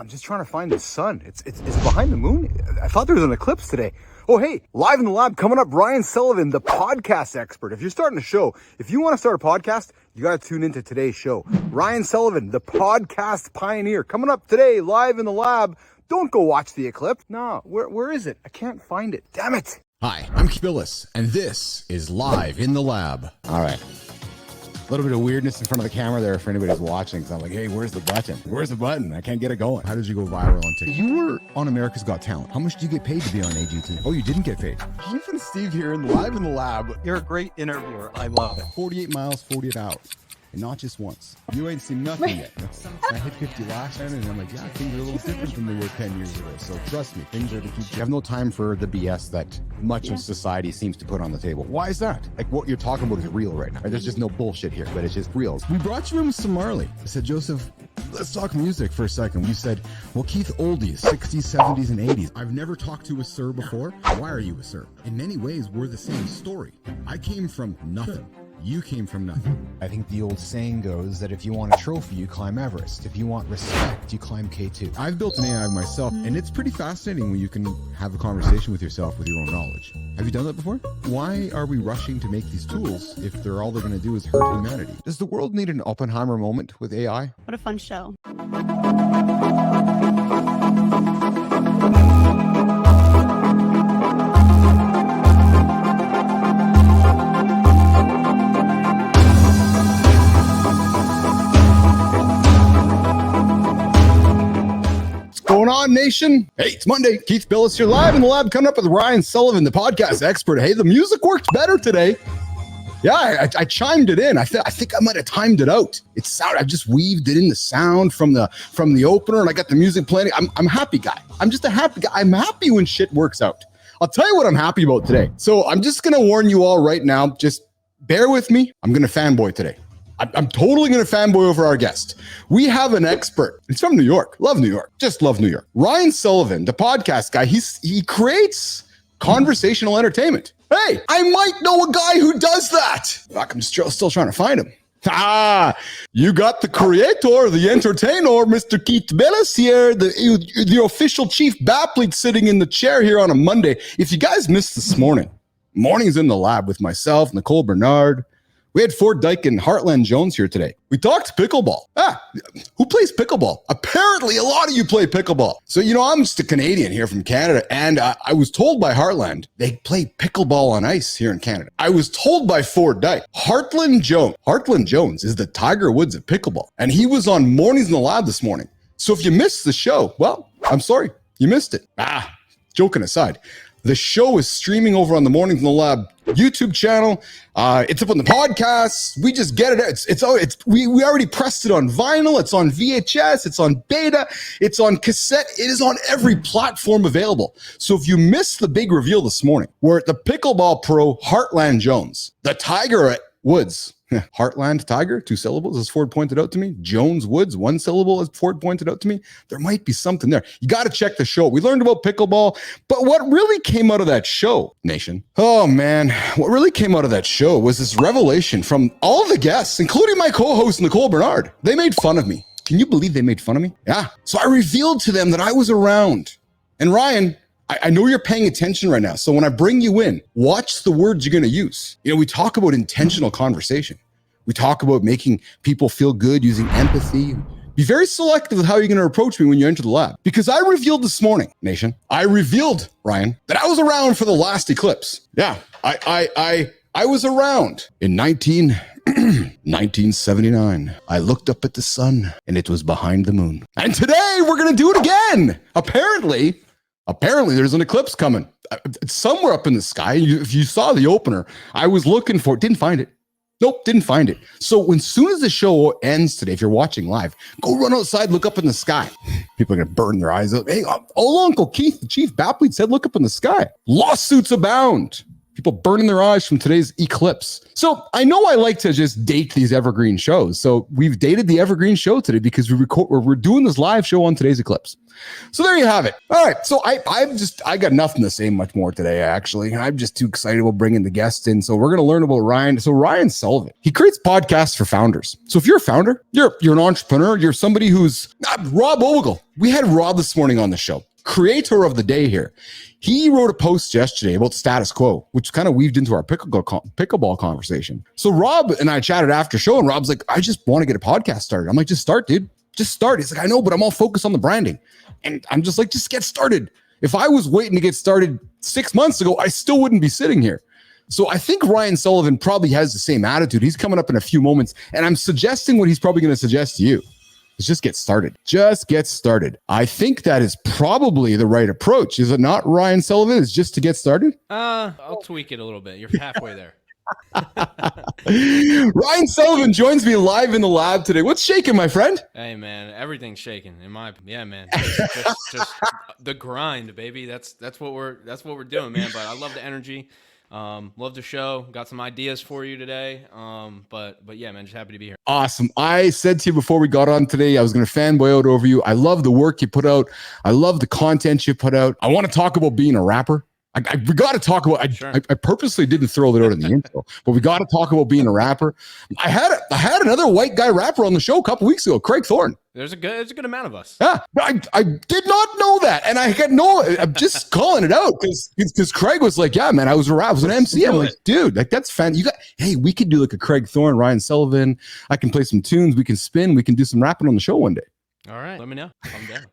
I'm just trying to find the sun. It's behind the moon. I thought there was an eclipse today. Oh, hey, live in the lab coming up, Ryan Sullivan, the podcast expert. If you're starting a show, if you want to start a podcast, you got to tune into today's show. Ryan Sullivan, the podcast pioneer, coming up today, live in the lab. Don't go watch the eclipse. No, where is it? I can't find it. Damn it. Hi, I'm Bilous, and this is Live in the Lab. All right. A little bit of weirdness in front of the camera there for anybody who's watching. So I'm like, hey, where's the button? Where's the button? I can't get it going. How did you go viral on TikTok? You were on America's Got Talent. How much do you get paid to be on AGT? Oh, you didn't get paid. Keith and Steve here in Live in the Lab. You're a great interviewer. I love it. 48 miles, 48 hours. And not just once. You ain't seen nothing yet. I hit 50 last time, and I'm like, yeah, things are a little different than they were 10 years ago. So trust me, things are to keep. You have no time for the BS that much of society seems to put on the table. Why is that? Like, what you're talking about is real right now. There's just no bullshit here, but it's just real. We brought you in with some Marley. I said, Joseph, let's talk music for a second. You said, well, Keith, oldies, 60s, 70s, and 80s. I've never talked to a sir before. Why are you a sir? In many ways, we're the same story. I came from nothing. You came from nothing. I think the old saying goes that if you want a trophy, you climb Everest. If you want respect, you climb K2. I've built an AI myself, and it's pretty fascinating when you can have a conversation with yourself with your own knowledge. Have you done that before? Why are we rushing to make these tools if they're all they're going to do is hurt humanity? Does the world need an Oppenheimer moment with AI? What a fun show. Going on, nation? Hey, it's Monday. Keith Bilous here, live in the lab, coming up with Ryan Sullivan, the podcast expert. Hey, the music worked better today. Yeah, I chimed it in. I think I might have timed it out. It sounded. I just weaved it in the sound from the opener, and I got the music playing. I'm a happy guy. I'm just a happy guy. I'm happy when shit works out. I'll tell you what I'm happy about today. So I'm just gonna warn you all right now. Just bear with me. I'm gonna fanboy today. I'm totally going to fanboy over our guest. We have an expert. It's from New York. Love New York. Just love New York. Ryan Sullivan, the podcast guy. He creates conversational entertainment. Hey, I might know a guy who does that. Fuck, I'm still trying to find him. You got the creator, the entertainer, Mr. Keithbilous here, the official chief Bapl sitting in the chair here on a Monday. If you guys missed this morning's in the lab with myself, Nicole Bernard. We had Ford Dyke and Heartland Jones here today. We talked pickleball. Who plays pickleball? Apparently, a lot of you play pickleball. So, I'm just a Canadian here from Canada, and I was told by Heartland, they play pickleball on ice here in Canada. I was told by Ford Dyke, Heartland Jones is the Tiger Woods of pickleball, and he was on Mornings in the Lab this morning. So if you missed the show, well, I'm sorry, you missed it. Joking aside. The show is streaming over on the Mornings in the Lab YouTube channel. It's up on the podcast. We just get it. We already pressed it on vinyl. It's on VHS. It's on beta. It's on cassette. It is on every platform available. So if you missed the big reveal this morning, we're at the pickleball pro Heartland Jones, the Tiger Woods. Heartland Tiger, 2 syllables, as Ford pointed out to me. Jones Woods, 1 syllable, as Ford pointed out to me. There might be something there. You got to check the show. We learned about pickleball, but what really came out of that show, nation? Oh man, what really came out of that show was this revelation from all the guests, including my co-host Nicole Bernard. They made fun of me. Can you believe they made fun of me? Yeah. So I revealed to them that I was around. And Ryan, I know you're paying attention right now. So when I bring you in, watch the words you're going to use. We talk about intentional conversation. We talk about making people feel good using empathy. Be very selective with how you're going to approach me when you enter the lab. Because I revealed this morning, nation, Ryan, that I was around for the last eclipse. Yeah, I was around in 1979. I looked up at the sun and it was behind the moon. And today we're going to do it again. Apparently there's an eclipse coming. It's somewhere up in the sky. If you saw the opener, I was looking for it. Didn't find it. Nope, didn't find it. So as soon as the show ends today, if you're watching live, go run outside, look up in the sky. People are going to burn their eyes out. Hey, old Uncle Keith, the chief Bapl, said, look up in the sky. Lawsuits abound. If people burning their eyes from today's Eclipse. So I know I like to just date these evergreen shows. So we've dated the evergreen show today because we're doing this live show on today's Eclipse. So there you have it. All right. So I got nothing to say much more today, actually. I'm just too excited about bringing the guests in. So we're going to learn about Ryan. So Ryan Sullivan, he creates podcasts for founders. So if you're a founder, you're an entrepreneur, you're somebody who's Rob Ogle. We had Rob this morning on the show, creator of the day here. He wrote a post yesterday about status quo, which kind of weaved into our pickleball conversation. So Rob and I chatted after show, and Rob's like, I just want to get a podcast started. I'm like, just start, dude. Just start. He's like, I know, but I'm all focused on the branding. And I'm just like, just get started. If I was waiting to get started 6 months ago, I still wouldn't be sitting here. So I think Ryan Sullivan probably has the same attitude. He's coming up in a few moments, and I'm suggesting what he's probably going to suggest to you. Is just get started. Just get started. I think that is probably the right approach. Is it not, Ryan Sullivan? Is just to get started? I'll tweak it a little bit. You're halfway there. Ryan Sullivan joins me live in the lab today. What's shaking, my friend? Hey man, everything's shaking. Man. Just the grind, baby. That's what we're doing, man. But I love the energy. Love the show. Got some ideas for you today. But yeah, man, just happy to be here. Awesome. I said to you before we got on today, I was going to fanboy out over you. I love the work you put out. I love the content you put out. I want to talk about being a rapper. We got to talk about. I purposely didn't throw it out in the intro, but we got to talk about being a rapper. I had another white guy rapper on the show a couple weeks ago, Craig Thorne. There's a good amount of us. Yeah, I did not know that, and I'm just calling it out because Craig was like, yeah, man, I was an MC. I'm like, dude, like that's fan. Hey, we could do like a Craig Thorne, Ryan Sullivan. I can play some tunes. We can spin. We can do some rapping on the show one day. All right, let me know. I'm down.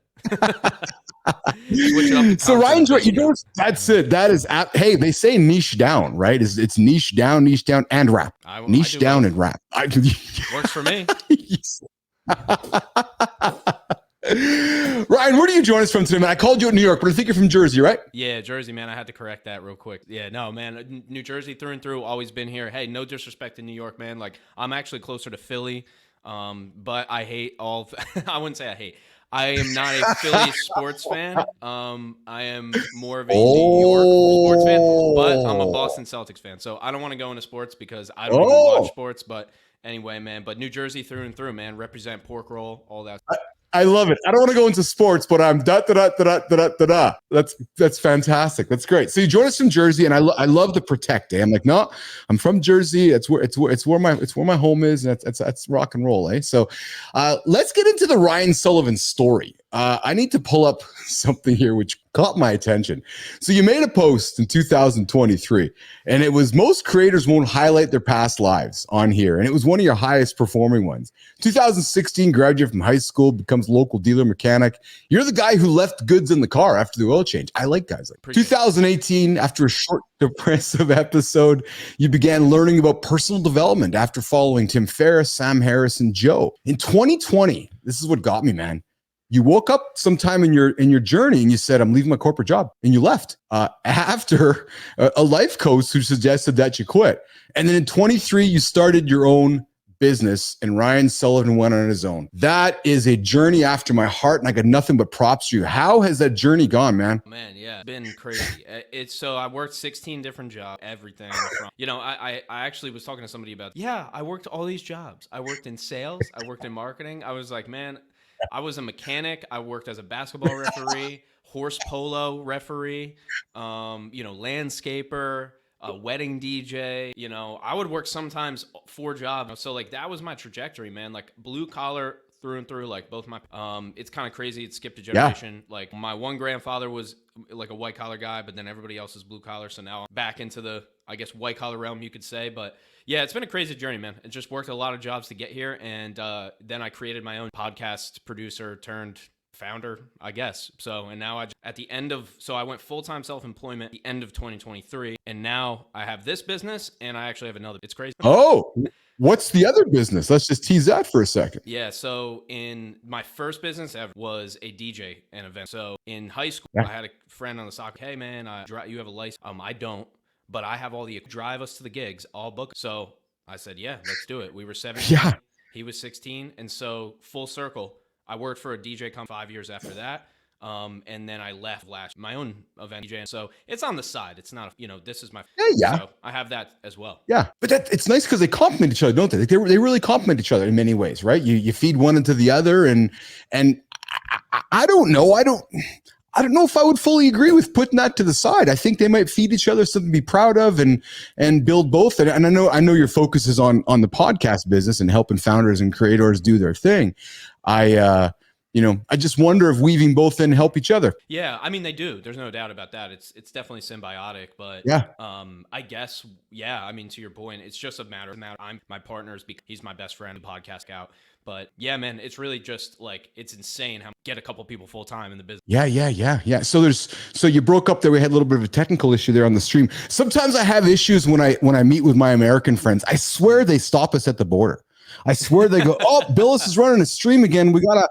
So Ryan's right. You know, that's it. That is, hey, they say niche down, right? It's niche down, and rap. Niche down and rap. Works for me. Ryan, where do you join us from today, man? I called you in New York, but I think you're from Jersey, right? Yeah, Jersey, man. I had to correct that real quick. Yeah, no, man. New Jersey through and through. Always been here. Hey, no disrespect to New York, man. Like, I'm actually closer to Philly, but I hate all. I wouldn't say I hate. I am not a Philly sports fan. I am more of a New York sports fan, but I'm a Boston Celtics fan. So I don't want to go into sports because I don't even watch sports. But anyway, man. But New Jersey through and through, man. Represent pork roll, all that. I love it. I don't want to go into sports, but I'm da. That's fantastic. That's great. So you join us from Jersey, and I love the protect. I'm like, no, I'm from Jersey. It's where my home is. And that's rock and roll, eh? So let's get into the Ryan Sullivan story. I need to pull up something here which caught my attention. So you made a post in 2023, and it was most creators won't highlight their past lives on here, and it was one of your highest performing ones. 2016, graduate from high school, becomes local dealer mechanic. You're the guy who left goods in the car after the oil change. I like guys like 2018, after a short depressive episode, you began learning about personal development after following Tim Ferriss, Sam Harris, and Joe. In 2020, this is what got me, man. You woke up sometime in your journey and you said, I'm leaving my corporate job, and you left after a life coach who suggested that you quit. And then in 23, you started your own business, and Ryan Sullivan went on his own. That is a journey after my heart, and I got nothing but props to you. How has that journey gone, man? Man, yeah, it's been crazy. So I worked 16 different jobs, everything from, I actually was talking to somebody about, I worked all these jobs. I worked in sales. I worked in marketing. I was like, man, I was a mechanic. I worked as a basketball referee, horse polo referee, landscaper, a wedding DJ. I would work sometimes 4 jobs. So like that was my trajectory, man. Like blue collar through and through. Like both my, it's kind of crazy. It skipped a generation. Yeah. Like my one grandfather was like a white collar guy, but then everybody else is blue collar. So now I'm back into the, I guess, white collar realm, you could say. But yeah, it's been a crazy journey, man. It just worked a lot of jobs to get here. And then I created my own podcast producer turned founder, I guess. So, and now I went full-time self-employment at the end of 2023. And now I have this business and I actually have another. It's crazy. Oh, what's the other business? Let's just tease that for a second. Yeah. So in my first business ever was a DJ and event. So in high school, I had a friend on the soccer. Hey man, you have a license. I don't. But I have all the drive us to the gigs, all booked. So I said, yeah, let's do it. We were 17. Yeah. He was 16. And so full circle, I worked for a DJ company 5 years after that. And then I left my own event DJing. So it's on the side. It's not, this is my, Yeah. So I have that as well. Yeah, but it's nice because they complement each other, don't they? They really complement each other in many ways, right? You feed one into the other, and I don't know. I don't know if I would fully agree with putting that to the side. I think they might feed each other something to be proud of and build both. And I know your focus is on the podcast business and helping founders and creators do their thing. I just wonder if weaving both in help each other. Yeah, I mean they do. There's no doubt about that. It's definitely symbiotic, but yeah. I guess I mean to your point, it's just a matter. I'm my partner's because he's my best friend, the podcast out. But yeah, man, it's really just like it's insane how get a couple people full time in the business. Yeah. So you broke up there. We had a little bit of a technical issue there on the stream. Sometimes I have issues when I meet with my American friends. I swear they stop us at the border. I swear they go, "Oh, Bilous is running a stream again. We gotta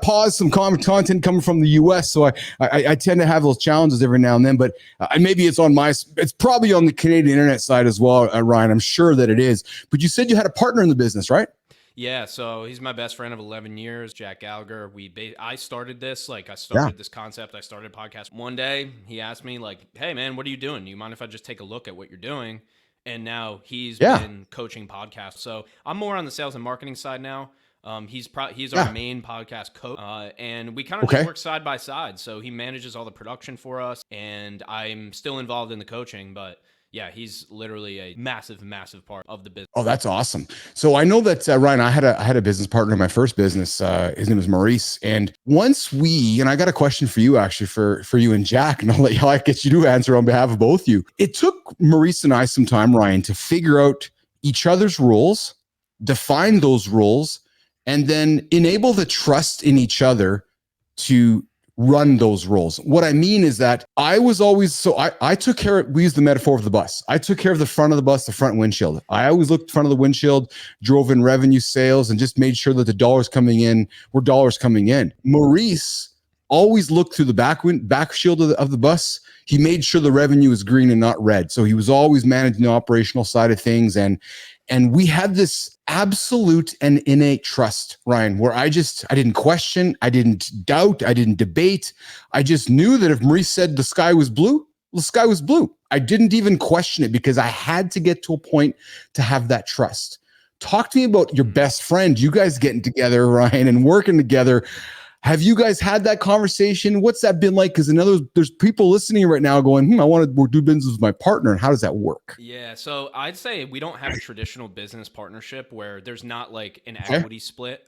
pause some content coming from the U.S." So I tend to have those challenges every now and then. But maybe it's probably on the Canadian internet side as well, Ryan. I'm sure that it is. But you said you had a partner in the business, right? Yeah, so he's my best friend of 11 years, Jack Gallagher. I started this, this concept. I started a podcast. One day he asked me like, "Hey man, what are you doing? Do you mind if I just take a look at what you're doing?" And now he's been coaching podcasts. So I'm more on the sales and marketing side now. He's our main podcast coach, and we kind of just work side by side. So he manages all the production for us, and I'm still involved in the coaching, but yeah, he's literally a massive, massive part of the business. Oh, that's awesome. So I know that Ryan, I had a business partner in my first business. His name is Maurice. And and I got a question for you actually for you and Jack, and I'll get you to answer on behalf of both you. It took Maurice and I some time, Ryan, to figure out each other's rules, define those rules, and then enable the trust in each other to run those roles. What I mean is that I was always, I took care of, we use the metaphor of the bus. I took care of the front of the bus, the front windshield. I always looked in front of the windshield, drove in revenue, sales, and just made sure that the dollars coming in were dollars coming in. Maurice always looked through the back shield of the bus. He made sure the revenue was green and not red. So he was always managing the operational side of things. And we had this absolute and innate trust, Ryan, where I didn't question, I didn't doubt, I didn't debate. I just knew that if Maurice said the sky was blue, the sky was blue. I didn't even question it because I had to get to a point to have that trust. Talk to me about your best friend, you guys getting together, Ryan, and working together. Have you guys had that conversation? What's that been like? Because there's people listening right now going, I want to do business with my partner. And how does that work? Yeah, so I'd say we don't have a traditional business partnership where there's not like an equity split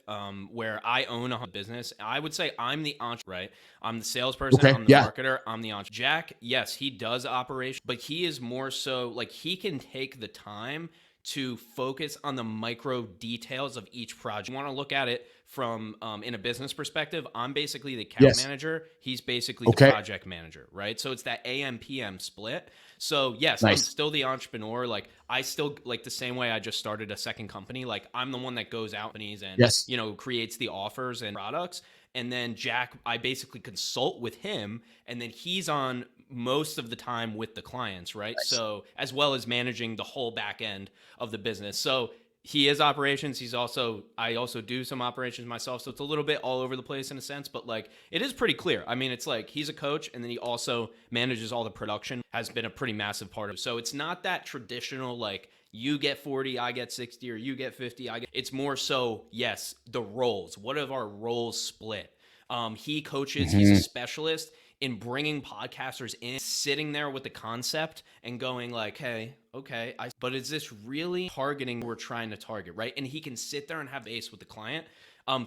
where I own a business. I would say I'm the entrepreneur, right? I'm the salesperson, I'm the marketer, I'm the entrepreneur. Jack, yes, he does operation, but he is more so like he can take the time to focus on the micro details of each project. You want to look at it from in a business perspective. I'm basically the account manager. He's basically the project manager, right? So it's that AM PM split. So yes, I'm still the entrepreneur. Like I still like the same way I just started a second company. Like I'm the one that goes out companies and creates the offers and products. And then Jack, I basically consult with him, and then he's on most of the time with the clients, right? So as well as managing the whole back end of the business. So he is operations. I also do some operations myself. So it's a little bit all over the place in a sense, but like it is pretty clear. I mean, it's like he's a coach and then he also manages all the production, has been a pretty massive part of it. So it's not that traditional, like you get 40, I get 60, or you get 50, it's more so, yes, the roles. What if our roles split? He coaches, he's a specialist in bringing podcasters in, sitting there with the concept and going like, hey, okay, but is this really targeting who we're trying to target, right? And he can sit there and have ace with the client.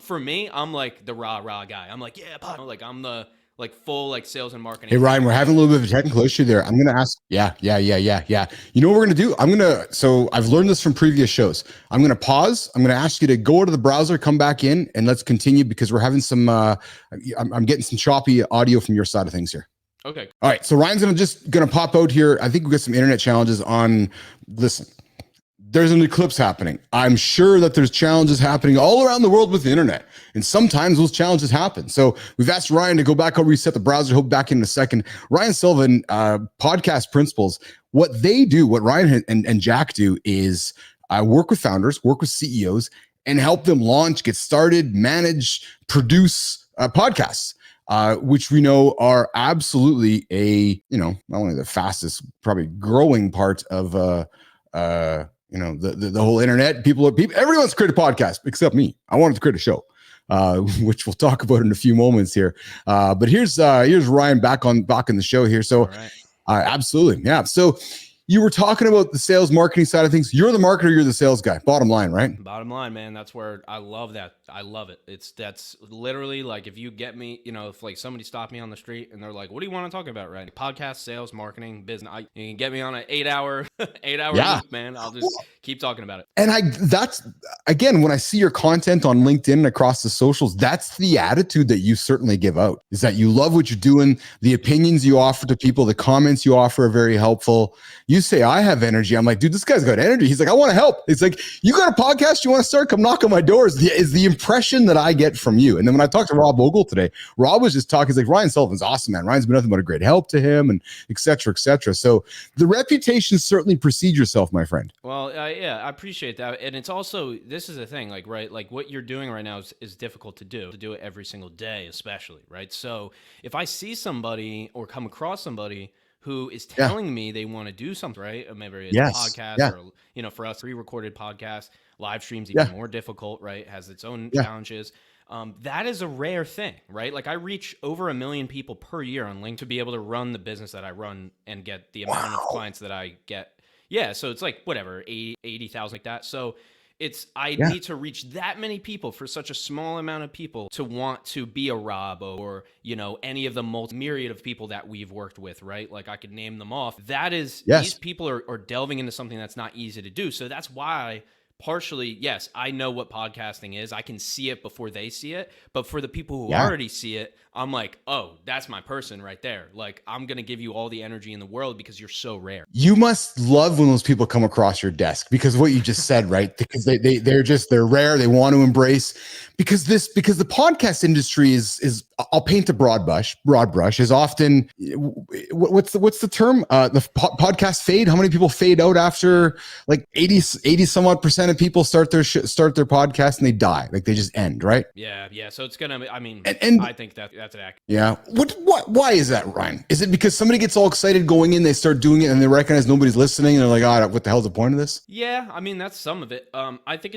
For me, I'm like the rah guy. I'm like, like I'm the like full like sales and marketing. Hey Ryan, we're having a little bit of a technical issue there. I'm gonna ask. Yeah. You know what we're gonna do? So I've learned this from previous shows. I'm gonna pause. I'm gonna ask you to go to the browser, come back in, and let's continue because we're having some. I'm getting some choppy audio from your side of things here. Okay. All right. So Ryan's gonna pop out here. I think we got some internet challenges on. Listen. There's an eclipse happening. I'm sure that there's challenges happening all around the world with the internet. And sometimes those challenges happen. So we've asked Ryan to go back and reset the browser. He'll be back in a second. Ryan Sullivan, podcast principles, what they do, what Ryan and Jack do is work with founders, work with CEOs, and help them launch, get started, manage, produce podcasts. which we know are absolutely not only the fastest, probably growing part of, the whole internet. People, everyone's created a podcast except me. I wanted to create a show, which we'll talk about in a few moments here. But here's Ryan back in the show here. So, right. Absolutely, yeah. So, you were talking about the sales marketing side of things. You're the marketer, you're the sales guy. Bottom line, right? Bottom line, man. That's where I love that. I love it. That's literally like if you get me, if like somebody stopped me on the street and they're like, "What do you want to talk about?" Right? Podcast, sales, marketing, business. You can get me on an 8-hour loop, man. I'll just keep talking about it. And that's again, when I see your content on LinkedIn and across the socials, that's the attitude that you certainly give out, is that you love what you're doing. The opinions you offer to people, the comments you offer are very helpful. You say, I have energy. I'm like, dude, this guy's got energy. He's like, I want to help. It's like, you got a podcast you want to start? Come knock on my door is the impression that I get from you. And then when I talked to Rob Ogle today, Rob was just talking. He's like, Ryan Sullivan's awesome, man. Ryan's been nothing but a great help to him, and et cetera, et cetera. So the reputation certainly precedes yourself, my friend. Well, yeah, I appreciate that. And it's also, this is a thing, like, right, like what you're doing right now is difficult to do it every single day, especially, right? So if I see somebody or come across somebody who is telling me they want to do something, right? Maybe it's a podcast or, for us, pre-recorded podcast, live streams, even more difficult, right? Has its own challenges. That is a rare thing, right? Like I reach over 1 million people per year on LinkedIn to be able to run the business that I run and get the amount of clients that I get. Yeah. So it's like whatever, 80,000 like that. So I need to reach that many people for such a small amount of people to want to be a Rob or, any of the myriad of people that we've worked with, right? Like I could name them off. That is, these people are delving into something that's not easy to do. So that's why partially, yes, I know what podcasting is. I can see it before they see it. But for the people who already see it, I'm like, oh, that's my person right there. Like, I'm going to give you all the energy in the world because you're so rare. You must love when those people come across your desk, because what you just said, right? Because they're rare. They want to embrace, because the podcast industry is I'll paint a broad brush is often, what's the term? The podcast fade. How many people fade out after like 80 some odd % of people start their podcast and they die, like they just end, right? Yeah. So it's gonna. I mean, and I think that's an act. Yeah. Why is that, Ryan? Is it because somebody gets all excited going in, they start doing it, and they recognize nobody's listening, and they're like, what the hell's the point of this? Yeah, I mean that's some of it. I think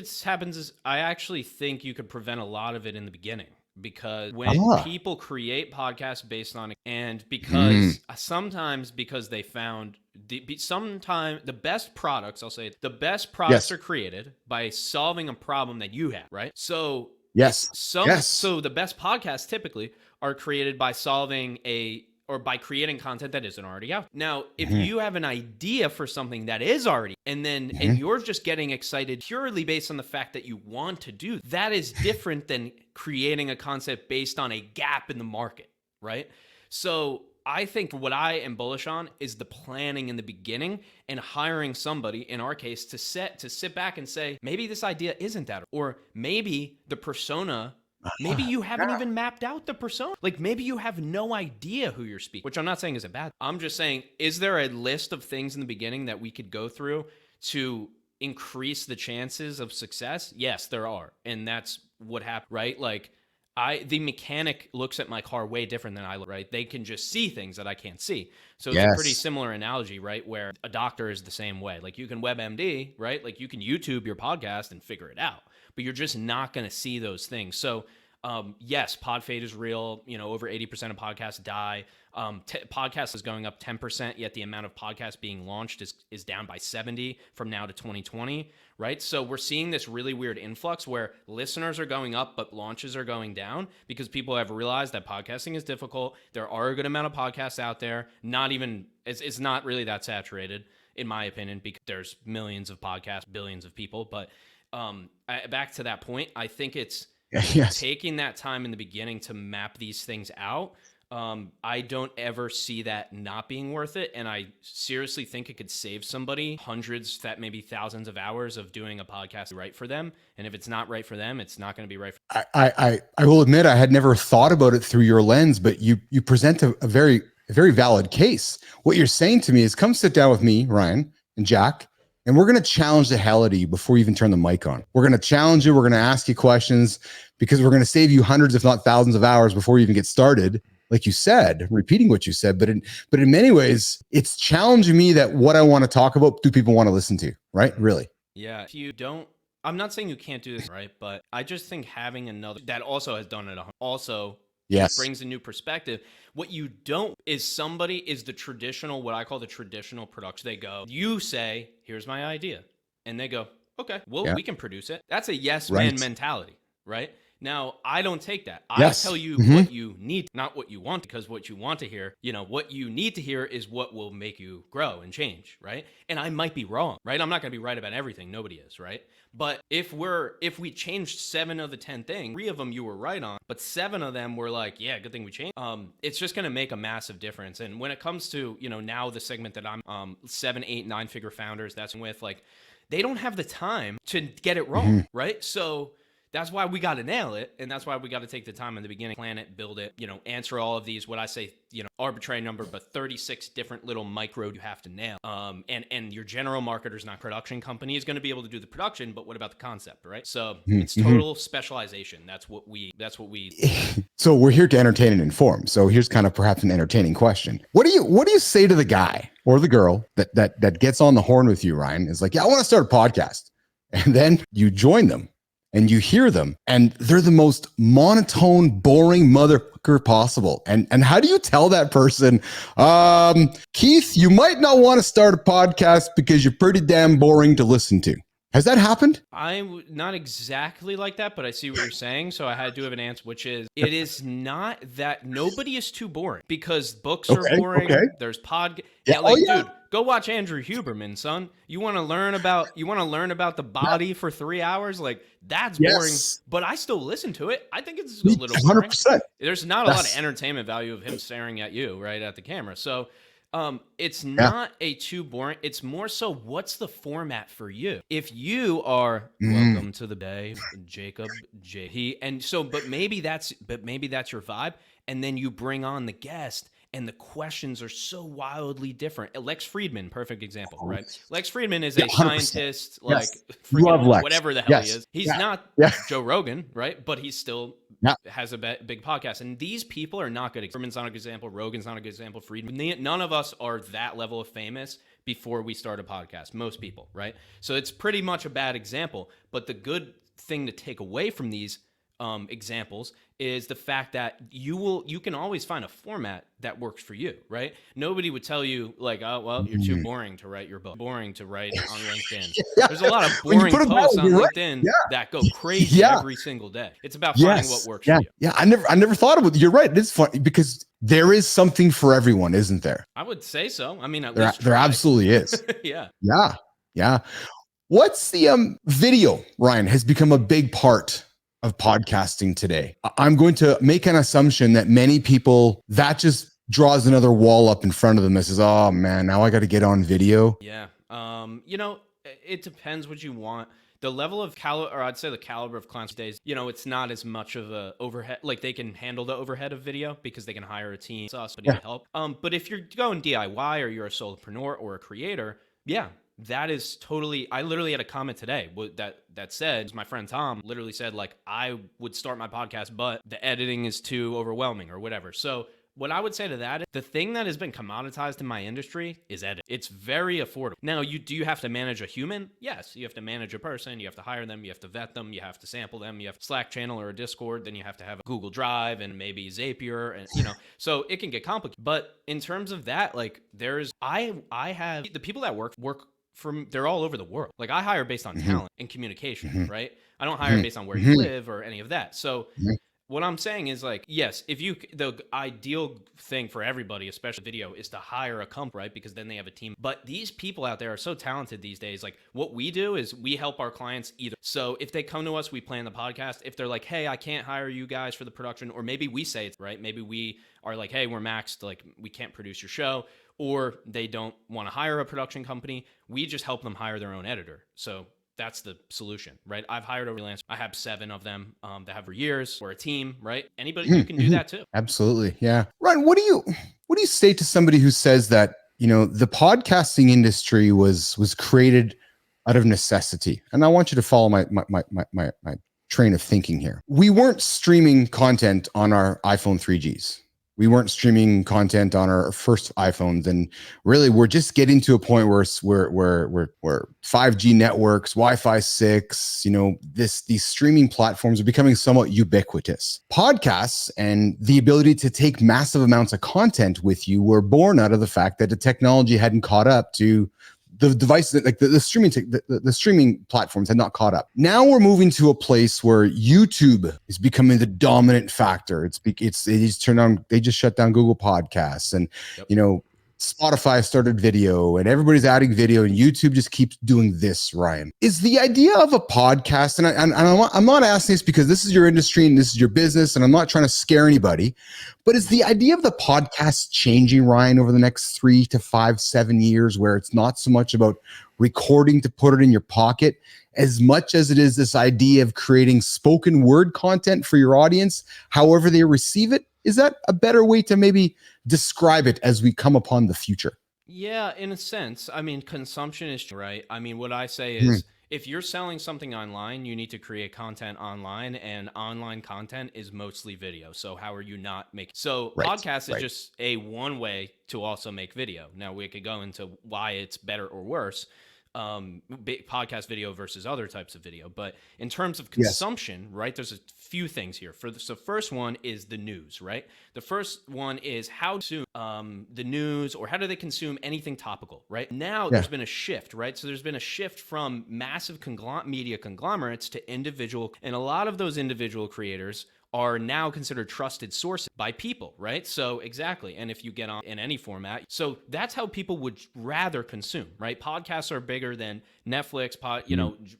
I actually think you could prevent a lot of it in the beginning. Because when people create podcasts based on it, and because sometimes because they found the best products, I'll say the best products are created by solving a problem that you have, right? So so the best podcasts typically are created by by creating content that isn't already out. Now, if you have an idea for something that is already, and you're just getting excited purely based on the fact that you want to do, that is different than creating a concept based on a gap in the market, right? So I think what I am bullish on is the planning in the beginning and hiring somebody, in our case, to sit back and say, maybe this idea isn't that, or maybe the persona, maybe you haven't even mapped out the persona. Like maybe you have no idea who you're speaking, which I'm not saying is a bad. I'm just saying, is there a list of things in the beginning that we could go through to increase the chances of success? Yes, there are. And that's what happened, right? Like the mechanic looks at my car way different than I look, right? They can just see things that I can't see. So it's a pretty similar analogy, right? Where a doctor is the same way. Like you can WebMD, right? Like you can YouTube your podcast and figure it out, but you're just not going to see those things. So yes, pod fade is real. Over 80% of podcasts die. Podcast is going up 10%, yet the amount of podcasts being launched is down by 70 from now to 2020, right? So we're seeing this really weird influx where listeners are going up, but launches are going down because people have realized that podcasting is difficult. There are a good amount of podcasts out there. It's not really that saturated, in my opinion, because there's millions of podcasts, billions of people. But back to that point, I think it's taking that time in the beginning to map these things out. I don't ever see that not being worth it. And I seriously think it could save somebody hundreds, that maybe thousands of hours of doing a podcast right for them. And if it's not right for them, it's not going to be right for them. I will admit I had never thought about it through your lens, but you present a very valid case. What you're saying to me is, come sit down with me, Ryan and Jack, and we're going to challenge the hell out of you before you even turn the mic on. We're going to challenge you. We're going to ask you questions because we're going to save you hundreds, if not thousands of hours before you even get started. Like you said, repeating what you said, but in many ways, it's challenging me that what I want to talk about, do people want to listen to, right? Really? Yeah. If you don't, I'm not saying you can't do this, right? But I just think having another that also has done it also Yes. brings a new perspective. What you don't is somebody is the traditional, what I call the traditional production. They go, you say, here's my idea. And they go, okay, well, we can produce it. That's a yes man mentality, right? Now, I don't take that. I tell you what you need, not what you want, because what you want to hear, what you need to hear is what will make you grow and change, right? And I might be wrong, right? I'm not going to be right about everything. Nobody is, right? But if we changed 7 of the 10 things, 3 of them you were right on, but 7 of them were like, yeah, good thing we changed. It's just going to make a massive difference. And when it comes to, now the segment that I'm 7, 8, 9-figure founders that's with, like, they don't have the time to get it wrong, right? So that's why we got to nail it. And that's why we got to take the time in the beginning, plan it, build it, answer all of these, what I say, arbitrary number, but 36 different little micro you have to nail. And your general marketer's not production company is going to be able to do the production, but what about the concept, right? So it's total specialization. That's what we So we're here to entertain and inform. So here's kind of perhaps an entertaining question. What do you say to the guy or the girl that gets on the horn with you, Ryan, is like, yeah, I want to start a podcast. And then you join them. And you hear them, and they're the most monotone, boring motherfucker possible. And how do you tell that person, Keith, you might not want to start a podcast because you're pretty damn boring to listen to? Has that happened? I'm not exactly like that, but I see what you're saying. So I do have an answer, which is it is not that nobody is too boring because books are boring. Okay. There's dude, go watch Andrew Huberman, son. You want to learn about the body for 3 hours? Like that's boring, but I still listen to it. I think it's a little 100%. Boring. There's not a lot of entertainment value of him staring at you right at the camera. So it's not a too boring. It's more so what's the format for you? If you are welcome to the day, Jacob J. But maybe that's your vibe. And then you bring on the guest and the questions are so wildly different. Lex Friedman, perfect example, right? Lex Friedman is a 100%. Scientist, like whatever the hell he is. He's not Joe Rogan, right? But he's still has a big podcast. And these people are not good. Friedman's not a good example. Rogan's not a good example. Friedman. None of us are that level of famous before we start a podcast. Most people, right? So it's pretty much a bad example. But the good thing to take away from these examples is the fact that you can always find a format that works for you, right? Nobody would tell you like, oh, well, you're too boring to write your book, boring to write on LinkedIn. There's a lot of boring posts on LinkedIn that go crazy every single day. It's about finding what works for you. Yeah, I never thought of it. You're right. It is funny because there is something for everyone, isn't there? I would say so. I mean, there absolutely is. Yeah. What's the video, Ryan, has become a big part of podcasting today. I'm going to make an assumption that many people, that just draws another wall up in front of them that says, oh man, now I got to get on video. Yeah. It depends what you want. The level of the caliber of clients these days, it's not as much of a overhead. Like they can handle the overhead of video because they can hire a team, to help. But if you're going DIY or you're a solopreneur or a creator, that is totally. I literally had a comment today that said, my friend Tom literally said, like, I would start my podcast, but the editing is too overwhelming or whatever. So what I would say to that is the thing that has been commoditized in my industry is edit. It's very affordable. Now, do you have to manage a human? Yes, you have to manage a person. You have to hire them. You have to vet them. You have to sample them. You have a Slack channel or a Discord. Then you have to have a Google Drive and maybe Zapier, and so it can get complicated. But in terms of that, like I have the people that work they're all over the world. Like I hire based on talent and communication, right? I don't hire based on where you live or any of that. So what I'm saying is like, yes, the ideal thing for everybody, especially video, is to hire a company, right? Because then they have a team. But these people out there are so talented these days. Like what we do is we help our clients either. So if they come to us, we plan the podcast. If they're like, hey, I can't hire you guys for the production, or maybe we say it's right. Maybe we are like, hey, we're maxed. Like we can't produce your show. Or they don't want to hire a production company. We just help them hire their own editor. So that's the solution, right? I've hired a freelancer. I have 7 of them that have for years, or a team, right? Anybody, you can do that too. Absolutely. Yeah. Ryan, what do you say to somebody who says that, the podcasting industry was created out of necessity. And I want you to follow my train of thinking here. We weren't streaming content on our iPhone 3Gs. We weren't streaming content on our first iPhones, and really, we're just getting to a point where 5G networks, Wi-Fi 6, these streaming platforms are becoming somewhat ubiquitous. Podcasts and the ability to take massive amounts of content with you were born out of the fact that the technology hadn't caught up to the devices, like the streaming platforms had not caught up. Now we're moving to a place where YouTube is becoming the dominant factor. They just shut down Google Podcasts, and Spotify started video, and everybody's adding video, and YouTube just keeps doing this. Ryan, is the idea of a podcast, and I'm not asking this because this is your industry and this is your business, and I'm not trying to scare anybody, but is the idea of the podcast changing, Ryan, over the next 3 to 5, 7 years, where it's not so much about recording to put it in your pocket as much as it is this idea of creating spoken word content for your audience, however they receive it? Is that a better way to maybe describe it as we come upon the future? Yeah, in a sense. I mean, consumption is right. I mean, what I say is if you're selling something online, you need to create content online, and online content is mostly video. So how are you not making? So podcast is just one way to also make video. Now we could go into why it's better or worse. Podcast video versus other types of video, but in terms of consumption, right, there's a few things here. So first one is the news, right? The first one is how to the news, or how do they consume anything topical, right? Now there's been a shift, right? So there's been a shift from massive media conglomerates to individual, and a lot of those individual creators are now considered trusted sources by people, right? So exactly. And if you get on in any format, so that's how people would rather consume, right? Podcasts are bigger than Netflix.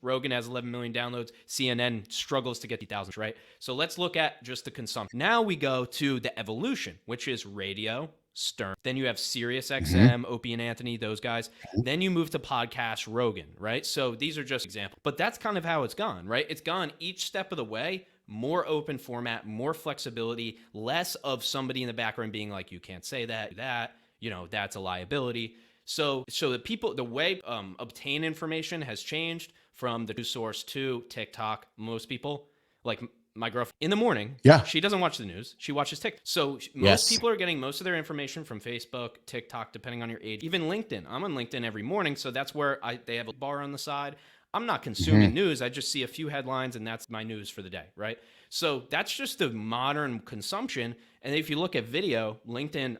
Rogan has 11 million downloads. CNN struggles to get 10,000, right? So let's look at just the consumption. Now we go to the evolution, which is radio, Stern. Then you have Sirius XM, Opie and Anthony, those guys. Then you move to podcast, Rogan, right? So these are just examples, but that's kind of how it's gone, right? It's gone each step of the way. More open format, more flexibility, less of somebody in the background being like, you can't say that, that's a liability. So the way obtain information has changed from the news source to TikTok. Most people, like my girlfriend, in the morning, she doesn't watch the news. She watches TikTok. So most people are getting most of their information from Facebook, TikTok, depending on your age, even LinkedIn. I'm on LinkedIn every morning, so that's where they have a bar on the side. I'm not consuming news. I just see a few headlines, and that's my news for the day, right? So that's just the modern consumption. And if you look at video, LinkedIn,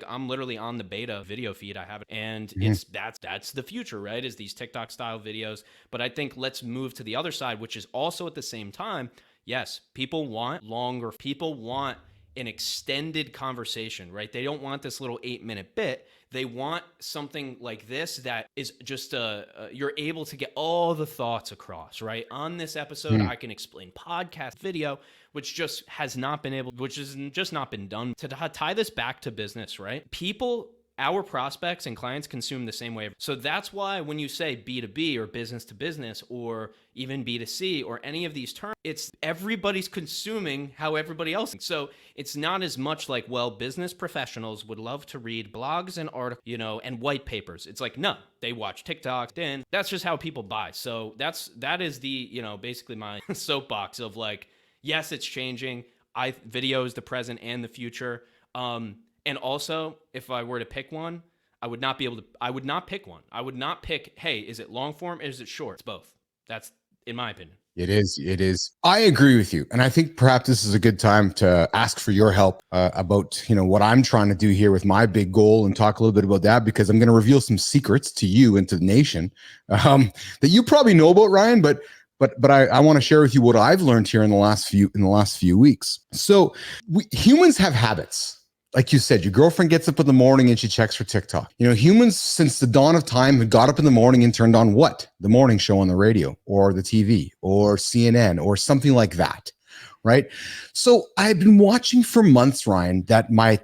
I'm literally on the beta video feed. I have it, and that's the future, right? Is these TikTok style videos. But I think let's move to the other side, which is also at the same time, yes, people want longer. People want an extended conversation, right? They don't want this little 8-minute bit. They want something like this that is just you're able to get all the thoughts across, right? On this episode, I can explain podcast video, which just has not been done. To tie this back to business, right? Our prospects and clients consume the same way. So that's why when you say B2B or business to business or even B2C or any of these terms, it's everybody's consuming how everybody else. So it's not as much like, well, business professionals would love to read blogs and articles, and white papers. It's like, no, they watch TikTok. Then that's just how people buy. So that is the, basically my soapbox of like, yes, it's changing. Video is the present and the future. And also, if I were to pick one, I would not pick one. I would not pick, hey, is it long form or is it short? It's both. That's in my opinion. It is. I agree with you. And I think perhaps this is a good time to ask for your help about, what I'm trying to do here with my big goal, and talk a little bit about that, because I'm going to reveal some secrets to you and to the nation that you probably know about, Ryan, but I want to share with you what I've learned here in the last few weeks. So humans have habits. Like you said, your girlfriend gets up in the morning and she checks for TikTok. Humans since the dawn of time have got up in the morning and turned on what? The morning show on the radio or the TV or CNN or something like that, right? So I've been watching for months, Ryan, that my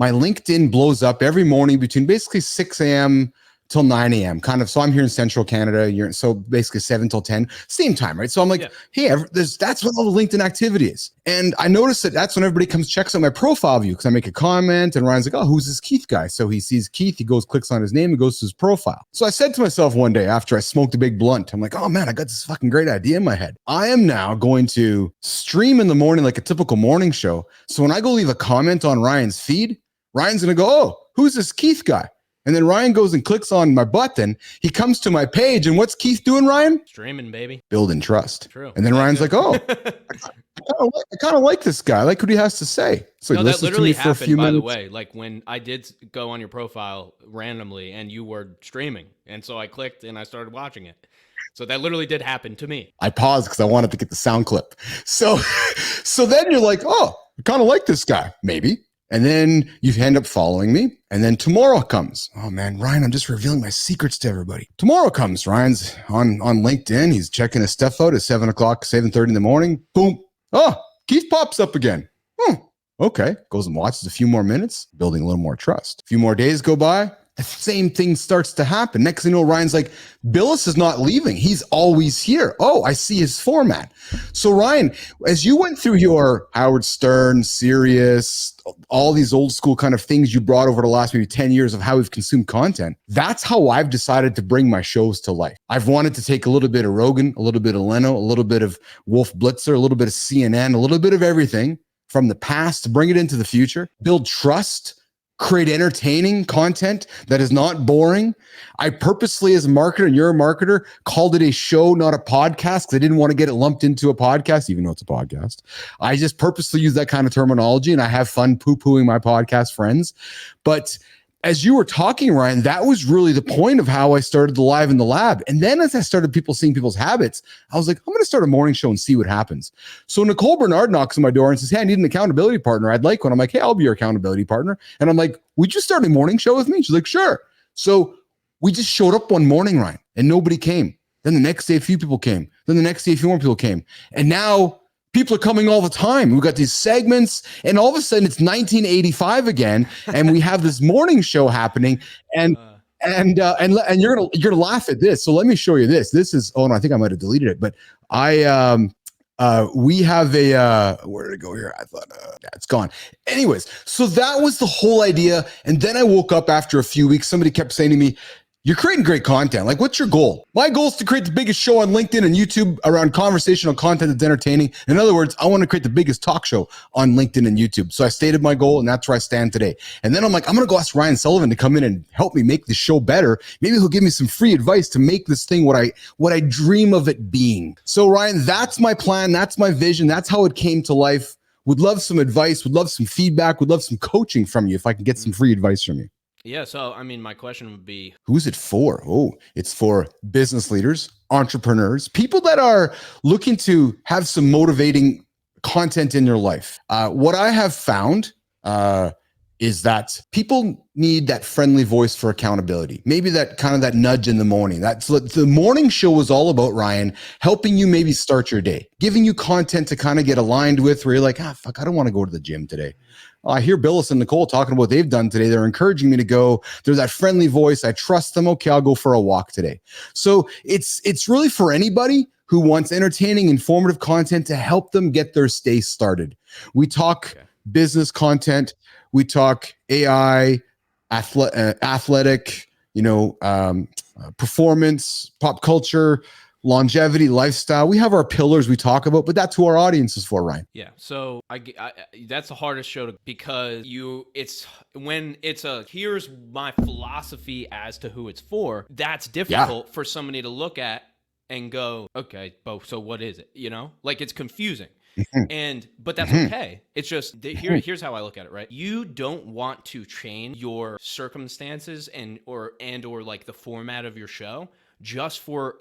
LinkedIn blows up every morning between basically 6 a.m. till 9 a.m. kind of. So I'm here in central Canada. So basically 7 till 10, same time, right? So I'm like, hey, that's what all the LinkedIn activity is. And I noticed that that's when everybody comes, checks out my profile view because I make a comment and Ryan's like, oh, who's this Keith guy? So he sees Keith, he goes, clicks on his name and goes to his profile. So I said to myself one day after I smoked a big blunt, I'm like, oh man, I got this fucking great idea in my head. I am now going to stream in the morning like a typical morning show. So when I go leave a comment on Ryan's feed, Ryan's going to go, oh, who's this Keith guy? And then Ryan goes and clicks on my button. He comes to my page. And what's Keith doing, Ryan? Streaming, baby. Building trust. True. And then Ryan's like, oh, I kind of like this guy. I like what he has to say. So no, that literally happened, by the minutes. way. Like when I did go on your profile randomly and you were streaming. And so I clicked and I started watching it. So that literally did happen to me. I paused because I wanted to get the sound clip. So then you're like, oh, I kind of like this guy, maybe. And then you end up following me. And then tomorrow comes. Oh man, Ryan, I'm just revealing my secrets to everybody. Tomorrow comes. Ryan's on LinkedIn. He's checking his stuff out at 7 o'clock, 7:30 in the morning. Boom. Oh, Keith pops up again. Okay. Goes and watches a few more minutes, building a little more trust. A few more days go by. The same thing starts to happen. Next thing you know, Ryan's like, Bilous is not leaving. He's always here. Oh, I see his format. So Ryan, as you went through your Howard Stern, Sirius, all these old school kind of things you brought over the last maybe 10 years of how we've consumed content, that's how I've decided to bring my shows to life. I've wanted to take a little bit of Rogan, a little bit of Leno, a little bit of Wolf Blitzer, a little bit of CNN, a little bit of everything from the past to bring it into the future, build trust, create entertaining content that is not boring. I purposely, as a marketer, and you're a marketer, called it a show, not a podcast, because I didn't want to get it lumped into a podcast, even though it's a podcast. I just purposely use that kind of terminology, and I have fun poo-pooing my podcast friends. But as you were talking, Ryan, that was really the point of how I started the Live in the Lab. And then as I started seeing people's habits, I was like, I'm going to start a morning show and see what happens. So Nicole Bernard knocks on my door and says, hey, I need an accountability partner. I'd like one. I'm like, hey, I'll be your accountability partner. And I'm like, would you start a morning show with me? She's like, sure. So we just showed up one morning, Ryan, and nobody came. Then the next day, a few people came. Then the next day, a few more people came. And now people are coming all the time. We've got these segments, and all of a sudden it's 1985 again, and we have this morning show happening. And you're gonna laugh at this. So let me show you this. This is no, I think I might have deleted it, but we have a where did it go here? I thought it's gone. Anyways, so that was the whole idea. And then I woke up after a few weeks. Somebody kept saying to me, you're creating great content. Like, what's your goal? My goal is to create the biggest show on LinkedIn and YouTube around conversational content that's entertaining. In other words, I want to create the biggest talk show on LinkedIn and YouTube. So I stated my goal, and that's where I stand today. And then I'm like, I'm going to go ask Ryan Sullivan to come in and help me make the show better. Maybe he'll give me some free advice to make this thing what I dream of it being. So Ryan, that's my plan. That's my vision. That's how it came to life. Would love some advice. Would love some feedback. Would love some coaching from you if I can get some free advice from you. Yeah, so I mean, my question would be, who's it for? Oh, it's for business leaders, entrepreneurs, people that are looking to have some motivating content in their life. What I have found is that people need that friendly voice for accountability. Maybe that kind of that nudge in the morning. That's what the morning show is all about, Ryan, helping you maybe start your day, giving you content to kind of get aligned with where you're like, fuck, I don't want to go to the gym today. I hear Bilous and Nicole talking about what they've done today. They're encouraging me to go. They're that friendly voice. I trust them. Okay, I'll go for a walk today. So it's really for anybody who wants entertaining, informative content to help them get their day started. We talk business content. We talk AI, athletic, performance, pop culture, longevity, lifestyle. We have our pillars we talk about, but that's who our audience is for, Ryan. Yeah. So I that's the hardest show because here's my philosophy as to who it's for. That's difficult for somebody to look at and go, okay, so what is it? Like it's confusing. But that's okay. It's just here's how I look at it, right? You don't want to change your circumstances or like the format of your show just for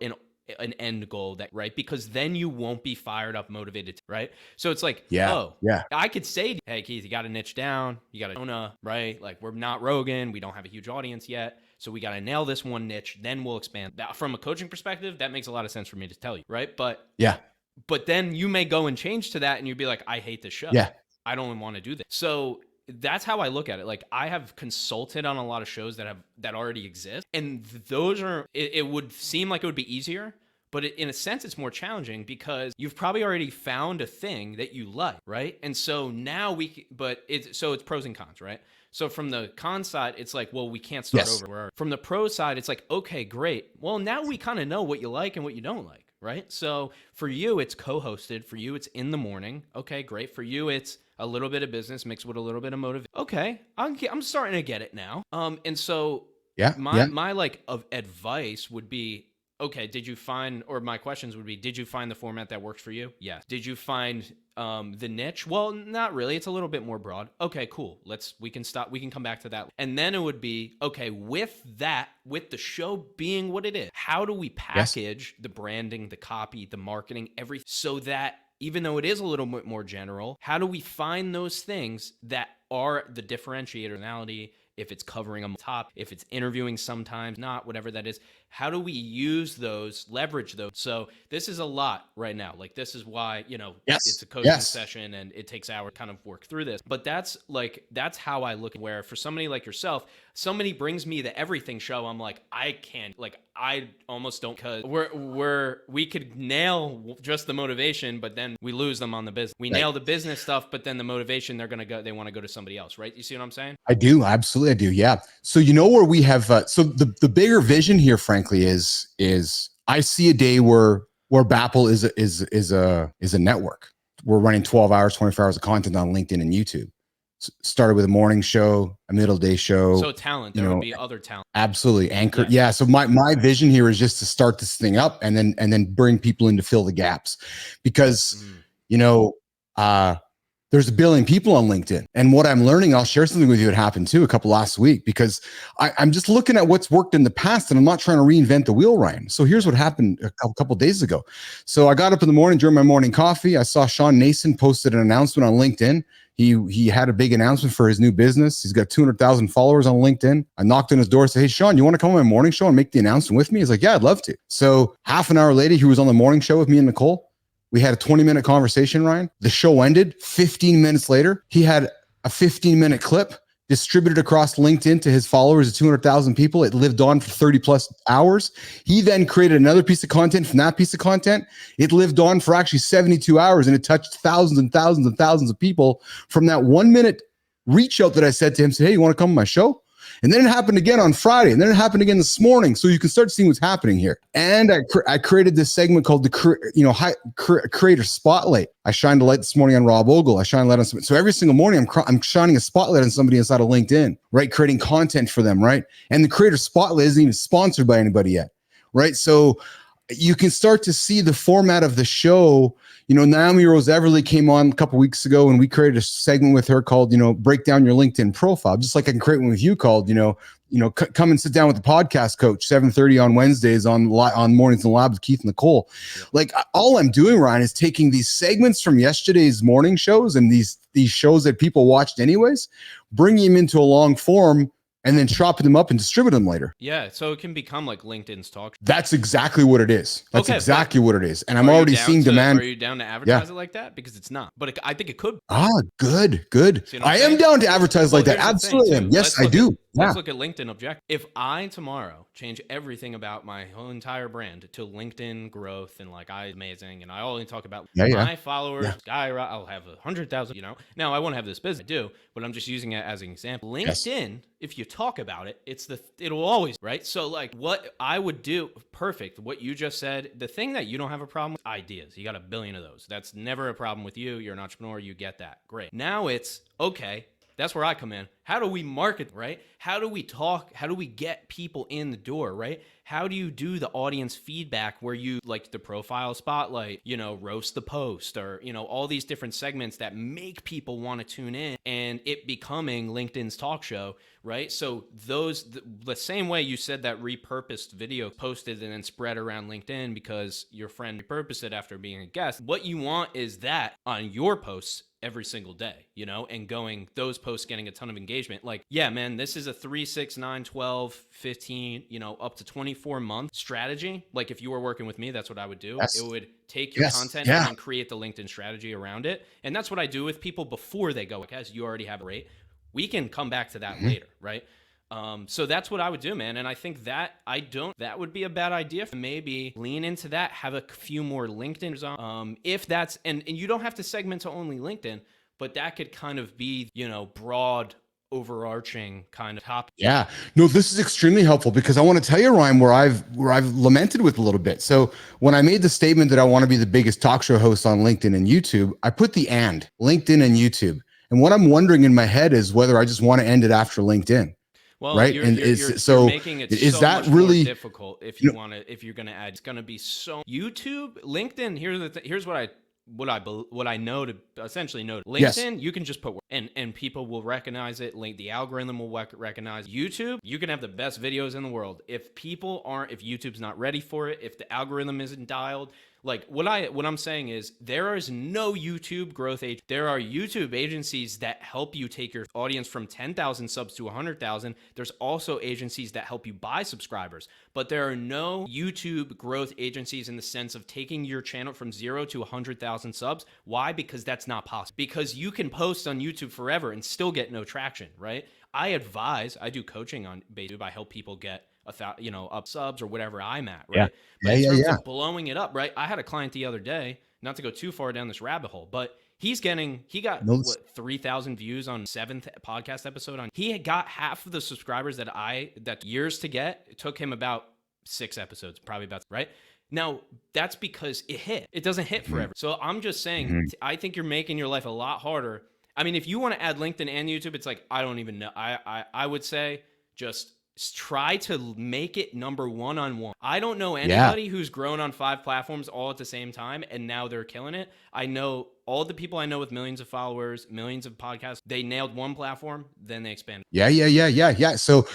an end goal right? Because then you won't be fired up, motivated, right? So it's like, I could say, hey, Keith, you got to niche down. You got to, right? Like we're not Rogan. We don't have a huge audience yet. So we got to nail this one niche. Then we'll expand. From a coaching perspective, that makes a lot of sense for me to tell you, right? But then you may go and change to that and you'd be like, I hate this show. Yeah. I don't want to do this. So that's how I look at it. Like, I have consulted on a lot of shows that already exist, and those are, it would seem like it would be easier, but in a sense, it's more challenging because you've probably already found a thing that you like, right? And so now it's pros and cons, right? So from the con side, it's like, well, we can't start over. From the pro side, it's like, okay, great. Well, now we kind of know what you like and what you don't like, right? So for you, it's co-hosted. For you, it's in the morning. Okay, great. For you, it's a little bit of business mixed with a little bit of motivation. Okay, I'm starting to get it now. And so my like of advice would be, okay, my questions would be, did you find the format that works for you? Yes. Did you find the niche? Well, not really. It's a little bit more broad. Okay, cool. We can come back to that. And then it would be, okay, with the show being what it is, how do we package the branding, the copy, the marketing, everything, so that even though it is a little bit more general, how do we find those things that are the differentiator? If it's covering them top, if it's interviewing sometimes, not, whatever that is, how do we use those, leverage those? So this is a lot right now. Like, this is why, it's a coaching session and it takes hours to kind of work through this. But that's how I look at where for somebody like yourself, somebody brings me the everything show, I'm like, I almost don't, because we could nail just the motivation, but then we lose them on the business. We nail the business stuff, but then the motivation, they want to go to somebody else, right? You see what I'm saying? I do. Absolutely. I do. Yeah. So, where we have, so the bigger vision here, frankly, is I see a day where Bapl is a network. We're running 12 hours, 24 hours of content on LinkedIn and YouTube. Started with a morning show, a middle day show. So talent, there would be other talent. Absolutely. Anchor. Yeah. So my vision here is just to start this thing up and then bring people in to fill the gaps, because, there's 1 billion people on LinkedIn. And what I'm learning, I'll share something with you that happened too last week, because I'm just looking at what's worked in the past and I'm not trying to reinvent the wheel, Ryan. So here's what happened a couple of days ago. So I got up in the morning during my morning coffee. I saw Sean Nason posted an announcement on LinkedIn. He had a big announcement for his new business. He's got 200,000 followers on LinkedIn. I knocked on his door and said, hey, Sean, you want to come on my morning show and make the announcement with me? He's like, yeah, I'd love to. So half an hour later, he was on the morning show with me and Nicole. We had a 20-minute conversation, Ryan. The show ended. 15 minutes later, he had a 15-minute clip distributed across LinkedIn to his followers of 200,000 people. It lived on for 30 plus hours. He then created another piece of content from that piece of content. It lived on for actually 72 hours, and it touched thousands and thousands and thousands of people from that 1 minute reach out that I said to him, hey, you want to come on my show? And then it happened again on Friday, and then it happened again this morning. So you can start seeing what's happening here. And I created this segment called the Creator Spotlight. I shined a light this morning on Rob Ogle. I shine a light on somebody. So every single morning, I'm shining a spotlight on somebody inside of LinkedIn, right? Creating content for them, right? And the Creator Spotlight isn't even sponsored by anybody yet, right? So you can start to see the format of the show. Naomi Rose Everly came on a couple weeks ago, and we created a segment with her called, break down your LinkedIn profile. Just like I can create one with you called, come and sit down with the podcast coach, 7:30 on Wednesdays on Mornings in the Lab with Keith and Nicole. Yeah. Like, all I'm doing, Ryan, is taking these segments from yesterday's morning shows and these shows that people watched anyways, bringing them into a long form, and then chopping them up and distribute them later. Yeah, so it can become like LinkedIn's talk. That's exactly what it is. That's exactly what it is. And I'm already seeing demand. Are you down to advertise it like that? Because it's not. But I think it could. Good. So I am down to advertise like that. Absolutely. Yes, I do. Let's look at LinkedIn objective. If I tomorrow change everything about my whole entire brand to LinkedIn growth and amazing, and I only talk about my followers, I'll have 100,000, Now I won't have this business, I do, but I'm just using it as an example. LinkedIn, if you talk about it, it'll always, right? So what I would do, perfect, what you just said, the thing that you don't have a problem with, ideas. You got 1 billion of those. That's never a problem with you. You're an entrepreneur. You get that. Great. Now it's, okay, that's where I come in. How do we market, right? How do we talk? How do we get people in the door, right? How do you do the audience feedback where you, like the profile spotlight, roast the post, or, all these different segments that make people want to tune in, and it becoming LinkedIn's talk show, right? So the same way you said that repurposed video posted and then spread around LinkedIn because your friend repurposed it after being a guest, what you want is that on your posts every single day, and those posts getting a ton of engagement. Like, yeah, man, this is a 3, 6, 9, 12, 15, up to 24 month strategy. Like, if you were working with me, that's what I would do. Yes. It would take your content and create the LinkedIn strategy around it. And that's what I do with people before they go, because you already have a rate. We can come back to that later, right? So that's what I would do, man. And I think that that would be a bad idea. Maybe lean into that, have a few more LinkedIn on. If that's, and you don't have to segment to only LinkedIn, but that could kind of be, broad, overarching kind of topic. Yeah, no, this is extremely helpful because I want to tell you, Ryan, where I've lamented with a little bit. So when I made the statement that I want to be the biggest talk show host on LinkedIn and YouTube, I put the and LinkedIn and YouTube. And what I'm wondering in my head is whether I just want to end it after LinkedIn. Well, right. You're making it is so that much really more difficult if you want to, if you're going to add, it's going to be so YouTube, LinkedIn. Here's what I know to essentially know. LinkedIn, yes. You can just put and people will recognize it. The algorithm will recognize YouTube. You can have the best videos in the world. If YouTube's not ready for it, if the algorithm isn't dialed, like what I'm saying is there is no YouTube growth age. There are YouTube agencies that help you take your audience from 10,000 subs to 100,000. There's also agencies that help you buy subscribers, but there are no YouTube growth agencies in the sense of taking your channel from 0 to 100,000 subs. Why? Because that's not possible. Because you can post on YouTube forever and still get no traction, right? I do coaching on YouTube. I help people get up subs or whatever I'm at, right? But in terms of blowing it up, right? I had a client the other day, not to go too far down this rabbit hole, but he got 3,000 views on 7th podcast episode he got half of the subscribers that years to get. It took him about 6 episodes, probably about, right? Now, that's because it hit. It doesn't hit forever. So I'm just saying, I think you're making your life a lot harder. I mean, if you want to add LinkedIn and YouTube, it's like, I don't even know. I would say just try to make it number one on one. I don't know anybody who's grown on 5 platforms all at the same time and now they're killing it. I know all the people I know with millions of followers, millions of podcasts, they nailed one platform, then they expanded. Yeah. So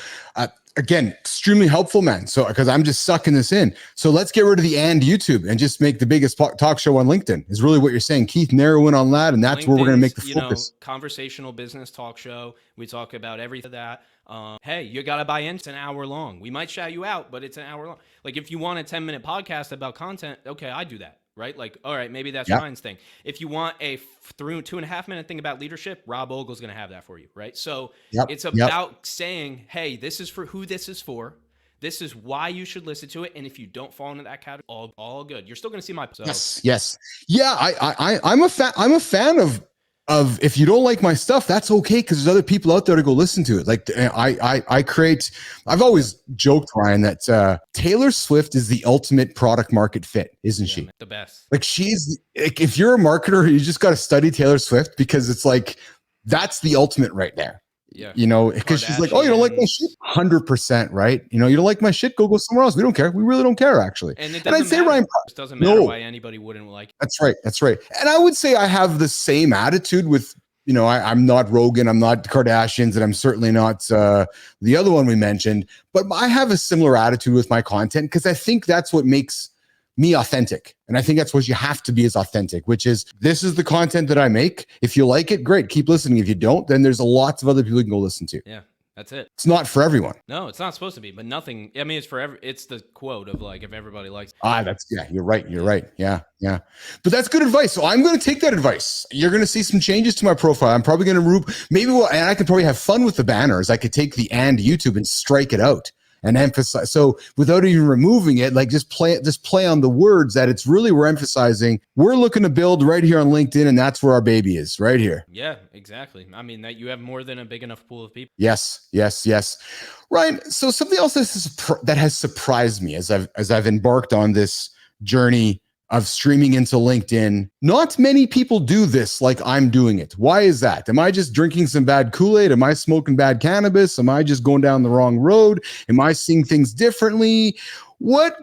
again, extremely helpful, man. So because I'm just sucking this in. So let's get rid of the and YouTube and just make the biggest talk show on LinkedIn is really what you're saying. Keith, narrow in on that. And that's where we're going to make the focus. Conversational business talk show. We talk about everything that. Hey, you got to buy in. It's an hour long. We might shout you out, but it's an hour long. Like if you want a 10-minute podcast about content, okay, I do that, right? Like, all right, maybe that's Ryan's thing. If you want a 2.5-minute thing about leadership, Rob Ogle's going to have that for you, right? So it's about saying, hey, this is for who this is for. This is why you should listen to it. And if you don't fall into that category, all good. You're still going to see my episodes. Yes. Yeah, I'm a fan of if you don't like my stuff, that's okay because there's other people out there to go listen to it. Like I've always joked, Ryan, that Taylor Swift is the ultimate product market fit, isn't she? The best. Like if you're a marketer, you just got to study Taylor Swift because it's like that's the ultimate right there. Yeah. Because she's like, oh, you don't like my shit? 100%, right? You don't like my shit? Go somewhere else. We don't care. We really don't care, actually. And I'd say, Ryan, it doesn't matter why anybody wouldn't like it. That's right. And I would say I have the same attitude with, I'm not Rogan, I'm not Kardashians, and I'm certainly not the other one we mentioned. But I have a similar attitude with my content because I think that's what makes me authentic. And I think that's what you have to be is authentic, which is this is the content that I make. If you like it, great. Keep listening. If you don't, then there's lots of other people you can go listen to. Yeah, that's it. It's not for everyone. No, it's not supposed to be, but nothing. I mean, it's for it's the quote of like, if everybody likes. You're right. Yeah. But that's good advice. So I'm going to take that advice. You're going to see some changes to my profile. I'm probably going to and I can probably have fun with the banners. I could take the and YouTube and strike it out. And emphasize, so without even removing it, like just play on the words that it's really, we're emphasizing, we're looking to build right here on LinkedIn. And that's where our baby is, right here. Yeah, exactly. I mean, that you have more than a big enough pool of people. Yes. Ryan, so something else that has surprised me as I've embarked on this journey of streaming into LinkedIn. Not many people do this like I'm doing it. Why is that? Am I just drinking some bad Kool-Aid? Am I smoking bad cannabis? Am I just going down the wrong road? Am I seeing things differently? What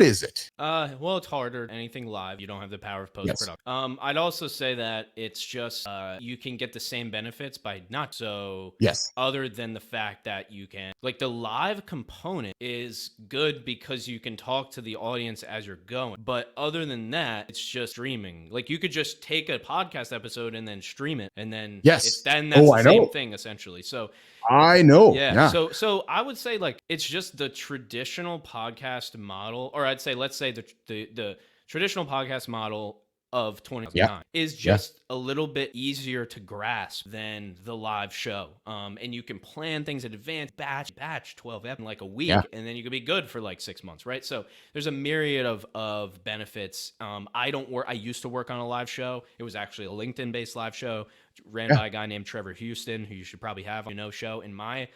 is it? Well, it's harder. Anything live, you don't have the power of post-production. Yes. I'd also say that it's just you can get the same benefits by not so. Yes. Other than the fact that you can, like, the live component is good because you can talk to the audience as you're going. But other than that, it's just streaming. Like, you could just take a podcast episode and then stream it, and then that's the same thing essentially. So. I know. Yeah. So I would say, like, it's just the traditional podcast model, or let's say the traditional podcast model of 2009 is Yeah. just a little bit easier to grasp than the live show. And you can plan things in advance, batch 12 in like a week, Yeah. and then you could be good for like 6 months, right? So there's a myriad of benefits. I used to work on a live show. It was actually a LinkedIn based live show ran by a guy named Trevor Houston, who you should probably have on show. In my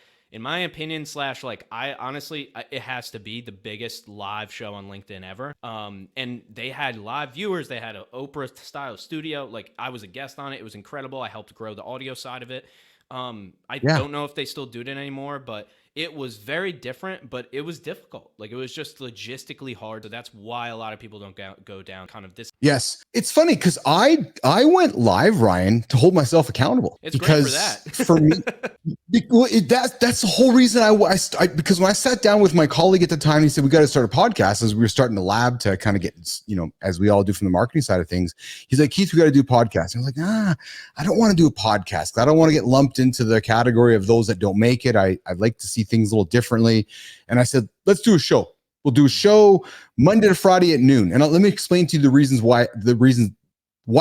opinion, I honestly, it has to be the biggest live show on LinkedIn ever. And they had live viewers. They had an Oprah style studio. Like, I was a guest on it. It was incredible. I helped grow the audio side of it. I don't know if they still do it anymore, but it was very different, but it was difficult. Like, it was just logistically hard. So that's why a lot of people don't go down kind of this. Yes. It's funny because I went live, Ryan, to hold myself accountable. It's great for that. For me, that's the whole reason I because when I sat down with my colleague at the time, he said, we got to start a podcast as we were starting the lab to kind of get, as we all do from the marketing side of things. He's like, Keith, we got to do a podcast. And I was like, I don't want to do a podcast. I don't want to get lumped into the category of those that don't make it. I'd like to see things a little differently. And I said, let's do a show. We'll do a show Monday to Friday at noon. And let me explain to you the reasons why I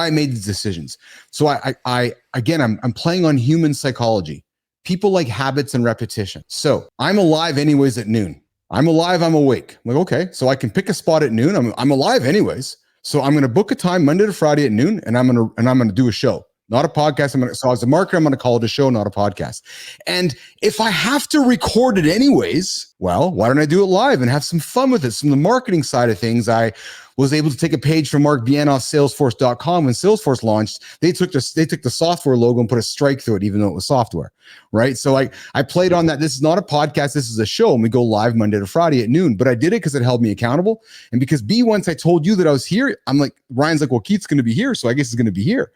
made these decisions. So I'm playing on human psychology. People like habits and repetition. So I'm alive anyways at noon. I'm alive, I'm awake. I'm like, okay, so I can pick a spot at noon. I'm alive anyways. So I'm going to book a time Monday to Friday at noon, and I'm going to do a show. Not a podcast. So as a marketer, I'm going to call it a show, not a podcast. And if I have to record it anyways, well, why don't I do it live and have some fun with it? From the marketing side of things, I was able to take a page from Mark Bien off Salesforce.com. When Salesforce launched, they took the software logo and put a strike through it, even though it was software, right? So I played on that. This is not a podcast. This is a show, and we go live Monday to Friday at noon. But I did it because it held me accountable. And because once I told you that I was here, I'm like, Ryan's like, well, Keith's going to be here, so I guess he's going to be here.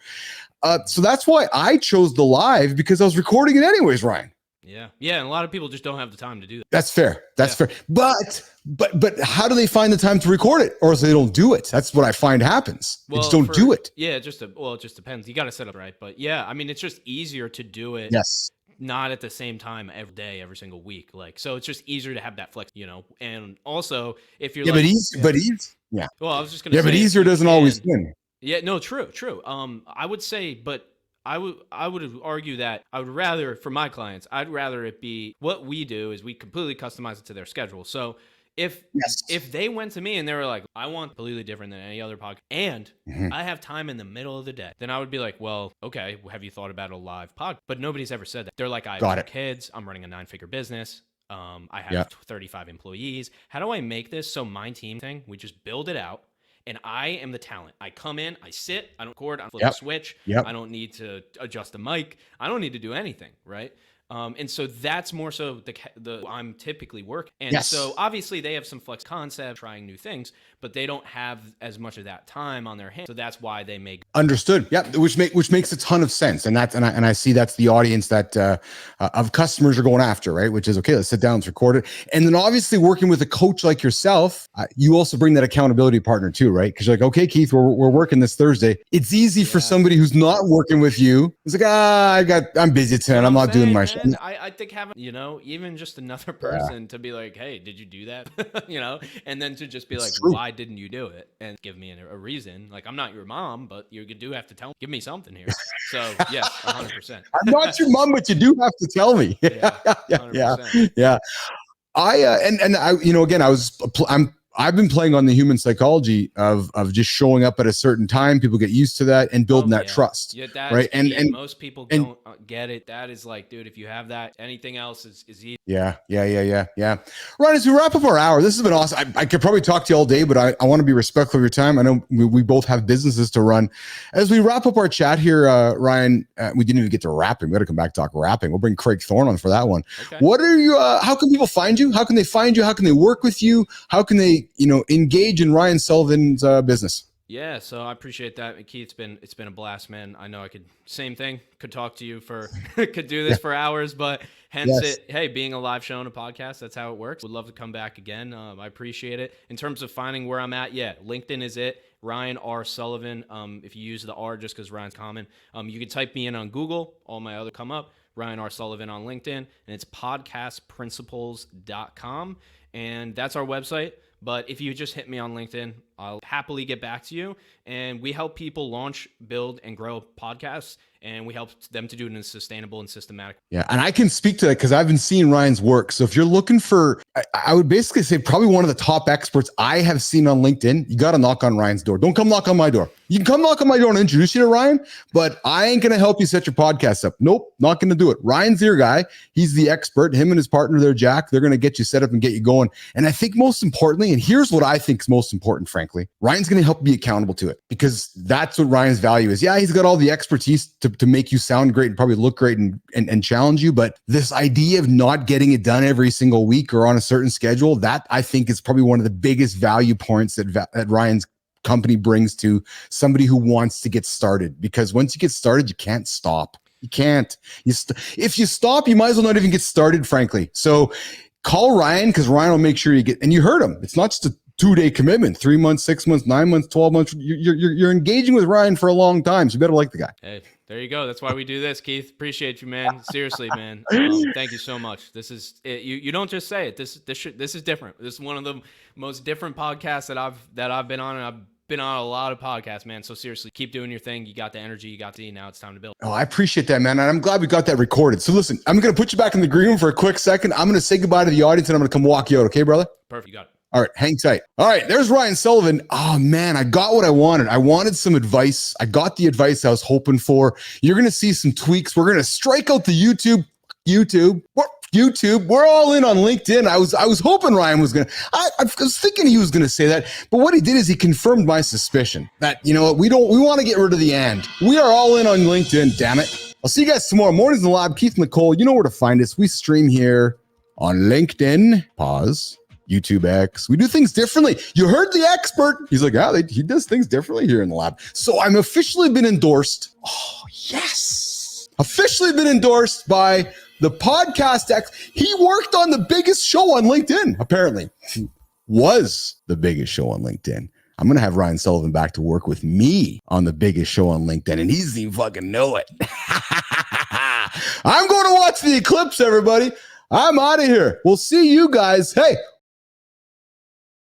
So that's why I chose the live, because I was recording it anyways, Ryan. Yeah. And a lot of people just don't have the time to do that. That's fair. Fair. But how do they find the time to record it? Or else they don't do it. That's what I find happens. They just don't do it. Yeah, it just depends. You got to set up right. But yeah, I mean, it's just easier to do it. Yes. Not at the same time every day, every single week. Like, so it's just easier to have that flex, And also, if you're but easy. Yeah. Well, I was just going to say. Yeah, but easier doesn't always win. Yeah, no, true. I would say, but I would argue that I would rather, for my clients, I'd rather it be, what we do is we completely customize it to their schedule. So if they went to me and they were like, I want completely different than any other podcast, and I have time in the middle of the day, then I would be like, well, okay, have you thought about a live podcast? But nobody's ever said that. They're like, I have kids, I'm running a 9-figure business. I have 35 employees. How do I make this so my team thing, we just build it out? And I am the talent. I come in, I sit, I don't record, I don't flip a switch. I don't need to adjust the mic. I don't need to do anything, right? And so that's more so the I'm typically working. And so obviously they have some flex concept, trying new things, but they don't have as much of that time on their hands. So that's why they make. Understood. Yeah, which makes a ton of sense. And I see that's the audience that of customers are going after, right? Which is, okay, let's sit down, let's record it. And then obviously working with a coach like yourself, you also bring that accountability partner too, right? Because you're like, okay, Keith, we're working this Thursday. It's easy for somebody who's not working with you. It's like, I'm busy tonight. I'm not doing my shit. I think having, even just another person to be like, hey, did you do that? And then to just be like, why didn't you do it? And give me a reason. Like, I'm not your mom, but you do have to give me something here. So yes, 100%. I'm not your mom, but you do have to tell me. Yeah. I've been playing on the human psychology of just showing up at a certain time. People get used to that and building that trust. Yeah, that right. And most people don't get it. That is like, dude, if you have that, anything else is easy. Yeah. Ryan, as we wrap up our hour, this has been awesome. I could probably talk to you all day, but I want to be respectful of your time. I know we both have businesses to run. As we wrap up our chat here, Ryan, we didn't even get to rapping. We got to come back to talk rapping. We'll bring Craig Thorne on for that one. Okay. What are you? How can people find you? How can they find you? How can they work with you? How can they engage in Ryan Sullivan's business? Yeah, so I appreciate that, Keith. It's been a blast, man. I know I could talk to you could do this for hours, but being a live show and a podcast, that's how it works. Would love to come back again. I appreciate it. In terms of finding where I'm at, LinkedIn is it. Ryan R. Sullivan. If you use the R just because Ryan's common, you can type me in on Google. All my other come up. Ryan R. Sullivan on LinkedIn, and it's podcastprinciples.com, and that's our website. But if you just hit me on LinkedIn, I'll happily get back to you. And we help people launch, build, and grow podcasts. And we help them to do it in a sustainable and systematic. Yeah, and I can speak to that because I've been seeing Ryan's work. So if you're looking for, I would basically say probably one of the top experts I have seen on LinkedIn, you got to knock on Ryan's door. Don't come knock on my door. You can come knock on my door and introduce you to Ryan, but I ain't going to help you set your podcast up. Nope, not going to do it. Ryan's your guy. He's the expert. Him and his partner there, Jack, they're going to get you set up and get you going. And I think most importantly, and here's what I think is most important, frankly, Ryan's going to help you be accountable to it because that's what Ryan's value is. Yeah, he's got all the expertise to make you sound great and probably look great and challenge you. But this idea of not getting it done every single week or on a certain schedule, that I think is probably one of the biggest value points that Ryan's company brings to somebody who wants to get started. Because once you get started, you can't stop. You can't. If you stop, you might as well not even get started, frankly. So call Ryan because Ryan will make sure you get, and you heard him. It's not just a 2-day commitment, 3 months, 6 months, 9 months, 12 months. You're engaging with Ryan for a long time. So you better like the guy. Hey, there you go. That's why we do this, Keith. Appreciate you, man. Seriously, man. Thank you so much. This is it. You don't just say it. This is different. This is one of the most different podcasts that I've been on, and I've been on a lot of podcasts, man. So seriously, keep doing your thing. You got the energy, you got the, now it's time to build. Oh, I appreciate that, man. And I'm glad we got that recorded. So listen, I'm going to put you back in the green room for a quick second. I'm going to say goodbye to the audience and I'm going to come walk you out. Okay, brother? Perfect. You got it. All right, hang tight. All right, there's Ryan Sullivan. Oh, man, I got what I wanted. I wanted some advice. I got the advice I was hoping for. You're going to see some tweaks. We're going to strike out the YouTube. We're all in on LinkedIn. I was hoping Ryan was going to, I was thinking he was going to say that, but what he did is he confirmed my suspicion that, you know what, we want to get rid of the and. We are all in on LinkedIn, damn it. I'll see you guys tomorrow. Mornings in the Lab, Keith Nicole. You know where to find us. We stream here on LinkedIn, pause, YouTube X. We do things differently. You heard the expert. He's like, yeah, he does things differently here in the lab. So I'm officially been endorsed. Oh, yes. Officially been endorsed by the podcast X. He worked on the biggest show on LinkedIn, apparently. Was the biggest show on LinkedIn. I'm going to have Ryan Sullivan back to work with me on the biggest show on LinkedIn, and he doesn't even fucking know it. I'm going to watch the Eclipse, everybody. I'm out of here. We'll see you guys. Hey,